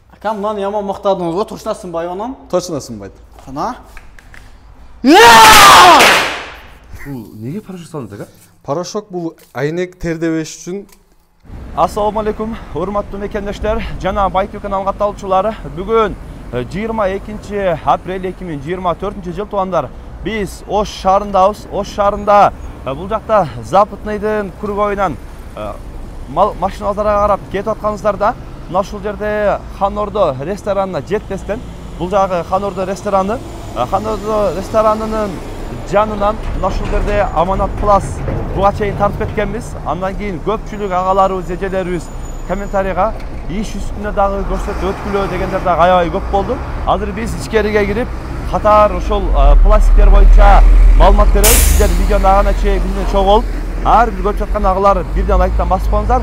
Акам, мынаны яман мақтадыңыз ғой, точно сынбай анам? Точно сынбайды. Қана? Бұл неге порошок салынды, ака? Порошок бұл айнек тердебеш үшін. Ассаламу алейкум, урматтуу мекендештер, жана Байтү каналга катталуучулар. Бүгүн 22 апрель 2024 жыл туугандар. Биз Ош шаарындабыз. Ош шаарында бул жакта Западныйдын кругойунан машиналарга карап кетип атканыңыздарда, мына ушул жерде Хан Ордо ресторанына жетпестен, бул жагы Хан Ордо рестораны, Хан Ордо ресторанынын жанынан мына ушул жерде Аманат Плас буга чейин тартып кеткенбиз. Андан кийин көпчүлүк агаларыбыз, эжелерибиз комментарийга иш үстүнө дагы көрсөтүп өткүлөө дегендер дагы аябай көп болду. Азыр биз ичкериге кирип, катар ошол пластиктер боюнча маалымат беребиз. Сиздер видеону агана чейин чогулуп, ар бир көрүп жаткан агалар бирден лайктан басып коюңуздар.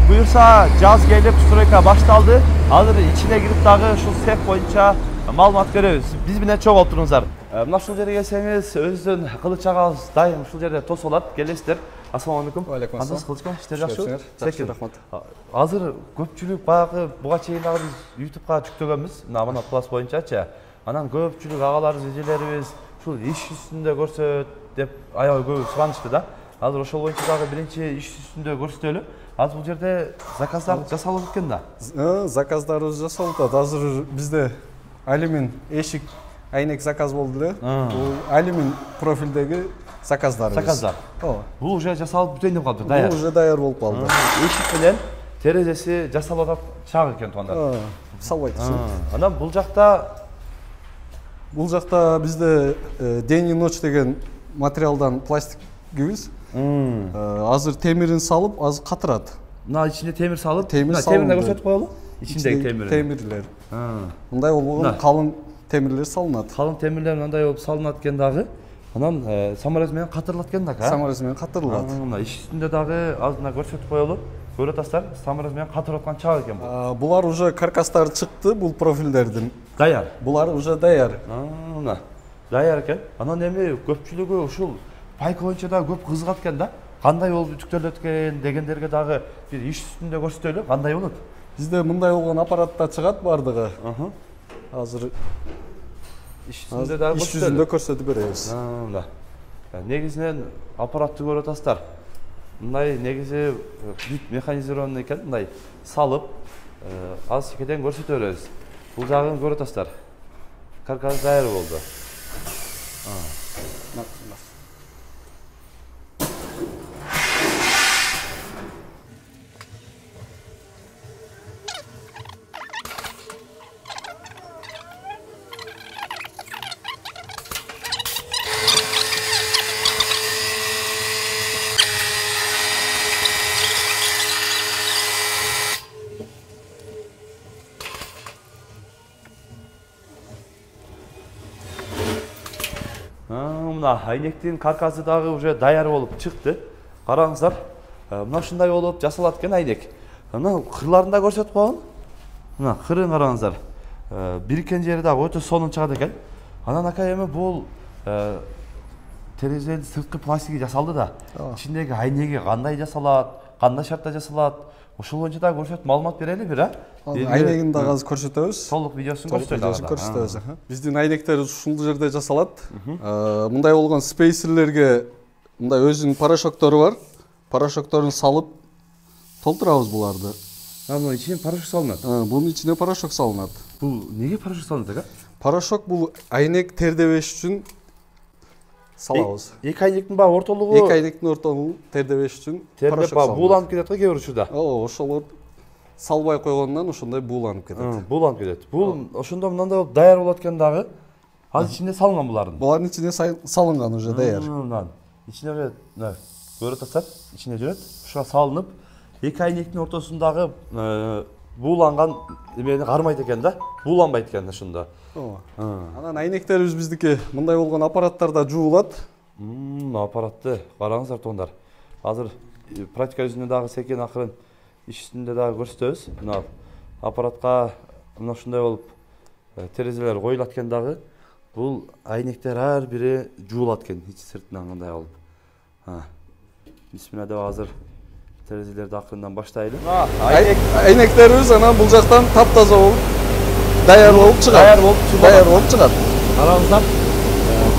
Буюрса жаз келип, стройка башталды. Азыр ичине кирип дагы ушул цех боюнча маалымат беребиз. Биз менен чогулуп туруңуздар. Мына ушул жерге келсеңиз, өзүнүн кылыч агабыз дайым ушул жерде тосулат. Келесиздер. Ассаламу алейкум. Алейкум ассалам. Кандайсыз, кылычка? Иштер жакшыбы? Жакшы, рахмат. Азыр көпчүлүк баягы буга чейин дагы биз YouTubeга жүктөгөнбүз. Мына Аманат Плас боюнчачы. Анан көпчүлүк агаларыбыз, эжелерибиз ушул иш үстүндө көрсөт деп аябай көп суранышты да. Азыр ошол боюнча дагы биринчи иш үстүндө көрсөтөлү. Азыр бул жерде заказдар жасалып экен да. Заказдарыбыз жасалып атат. Азыр бизде алюмин эшик айнек заказ болду эле. Бул алюмин профилдеги заказдарыбыз. Заказдар. Бул уже жасалып бүтөйүн деп калды, даяр. Бул уже даяр болуп калды. Эшик менен терезеси жасалып атат, чак экен туугандар. Салбайт. Анан бул жакта бизде день и ночь деген материалдан пластик кийиз. Азыр темирин салып, азыр катырат. Мына ичине темир салып, темирин көрсөтүп коелу. Ичиндеги темирлер. Мындай болгон калың темирлер салынат. Калың темирлер мындай болуп салынат экен дагы. Анан саморез менен катырылат экен да. Саморез менен катырылат. Мына иш үстүндө дагы азына көрсөтүп коелу. Көрүп атасыздар, саморез менен катырып аткан чак экен бул. Булар уже каркастары чыкты, бул профилдердин. Даяр. Булар уже даяр. Мына даяр экен. Анан эми көпчүлүгү ушул пайка боюнча да көп кызыгат экен да. Кандай болуп үтүктөлөт экен дегендерге дагы бир иш үстүндө көрсөтөлү. Кандай болот? Бизде мындай болгон аппаратта чыгат бардыгы. Азыр иш үстүндө дагы иш жүзүндө көрсөтүп беребиз. Мына. Негизинен аппаратты көрүп атасыздар. Мындай негизи бүт механизированный экен, мындай салып, аз секеден көрсөтө беребиз. Бул жагын көрүп атасыздар. Каркас даяр болду. Мына айнектин каркасы дагы уже даяр болуп чыкты. Караңыздар. Мына ушундай болуп жасалат экен айнек. Мына кырларын да көрсөтүп коелу. Мына кырын караңыздар. Бириккен жери дагы өтө сонун чыгат экен. Анан ака эми бул терезенин сырткы пластиги жасалды да. Ичиндеги айнеги кандай жасалат, кандай шартта жасалат? Ошол боюнча да көрсөтүп маалымат берели бир, Айнегин дагы азыр көрсөтөбүз. Толук видеосун көрсөтөбүз. Биздин айнектер ушул жерде жасалат. Мындай болгон спейсерлерге мындай өзүнүн порошоктору бар. Порошокторун салып толтурабыз буларды. Мына ичине порошок салынат. Бунун ичине порошок салынат. Бул неге порошок салынат, ака? Порошок бул айнек тердебеш үчүн салабыз. Эки айнектин баягы ортолугу. Эки айнектин ортолугу тердебеш үчүн порошок салынат. Бууланып кетет го кээ бир учурда. Ошолор салбай койгондон ошондой бууланып кетет. Бууланып кетет. Бул ошондо мындай болуп даяр болот экен дагы. Азыр ичине салынган булардын. Булардын ичине салынган уже даяр. Ичине көрүп атасыздар, ичине жүрөт. Ушуга салынып, эки айнектин ортосундагы бууланган эмени кармайт экен да. Бууланбайт экен ошондо. Анан айнектерибиз биздики мындай болгон аппараттарда жуулат. Аппаратты караңыздар туугандар. Азыр практика жүзүндө дагы секен акырын иш үстүндө дагы көрсөтөбүз. Мына аппаратка мына ушундай болуп терезелер коюлат экен дагы. Бул айнектер ар бири жуулат экен, ичи сыртынан мындай болуп. Бисмилла деп азыр терезелерди акырындан баштайлы. Айнектерибиз анан бул жактан таптаза болуп, даяр болуп чыгат. Даяр болуп чыгат. Караңыздар,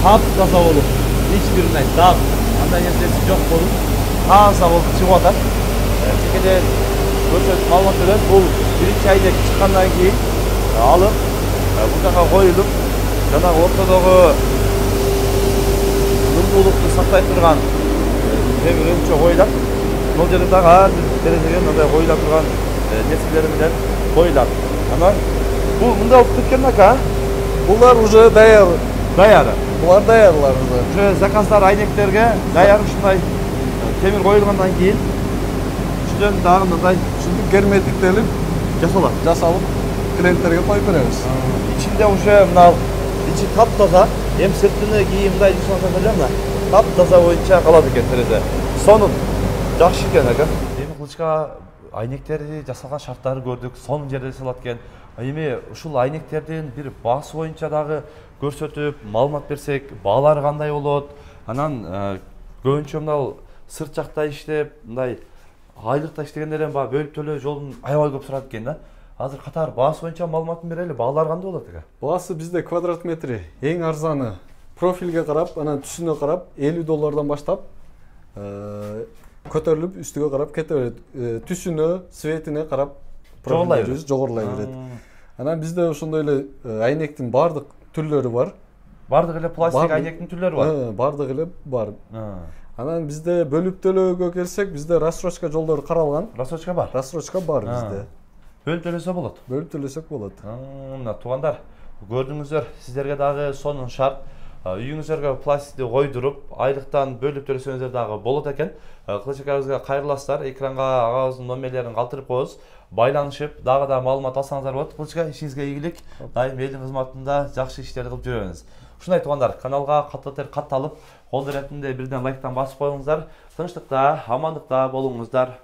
таптаза болуп, эч бир дам, андай нерсеси жок болуп, таза болуп чыгып атат. Текеден көрсөтүп маалымат берет, бул биринчи айнек чыккандан кийин алып, бул жака коюлуп, жанагы ортодогу ылдуулукту сактай турган темир өңчө коюлат. Бул жерде дагы ар бир терезеге мындай коюла турган нерселер менен коюлат. Анан бул мындай болуп кеткен ака. Булар уже даяр. Даяры. Булар даярлар уже. Уже заказдар айнектерге даяр ушундай темир коюлгандан кийин үстүнөн дагы мындай Ушинтип герметиктелип жасалып клиенттерге коюп беребиз. ичинде уже мына ичи таптаза, эми сыртыны кийин мындай жасасак эле мына таптаза боюнча калат экен терезе. Сонун жакшы экен ака. Эми кылычка айнектерди жасалган шарттары көрдүк, сонун жерде жасалат экен. Эми ушул айнектердин бир баасы боюнча дагы көрсөтүп, маалымат берсек, баалары кандай болот? Анан көбүнчө мына сырт жакта иштеп, мындай айлыкта иштегендерден баягы бөлүп төлөө жолун аябай көп сурат экен да. Азыр катар баасы боюнча маалыматын берели, баалары кандай болот ака? Баасы бизде квадрат метри эң арзаны профилге карап, анан түсүнө карап $50 баштап көтөрүлүп үстүгө карап кете берет. Түсүнө, светине карап жогорулай берет. Анан бизде ошондой эле айнектин бардык түрлөрү бар. Бардык эле пластик айнектин түрлөрү бар. Бардык эле бар. Анан бизде бөлүп төлөөгө келсек, бизде рассрочка жолдору каралган. Рассрочка бар. Рассрочка бар бизде. Бөлүп төлөсө болот. Бөлүп төлөсөк болот. Мына туугандар, көрдүңүздөр, сиздерге дагы сонун шарт. Үйүңүздөргө пластикти койдуруп, айлыктан бөлүп төлөсөңүздөр дагы болот экен. Кылыч акабызга кайрыласыздар. Экранга агабыздын номерлерин калтырып коебуз. Байланышып, дагы да маалымат алсаңыздар болот. Кылычка ишиңизге ийгилик. Дайым элдин кызматында жакшы иштерди кылып жүрөбүз. Ушундай туугандар, каналга катталып, кол эретинде бирден лайктан басып коюңуздар. Тынчтыкта, амандыкта болуңуздар.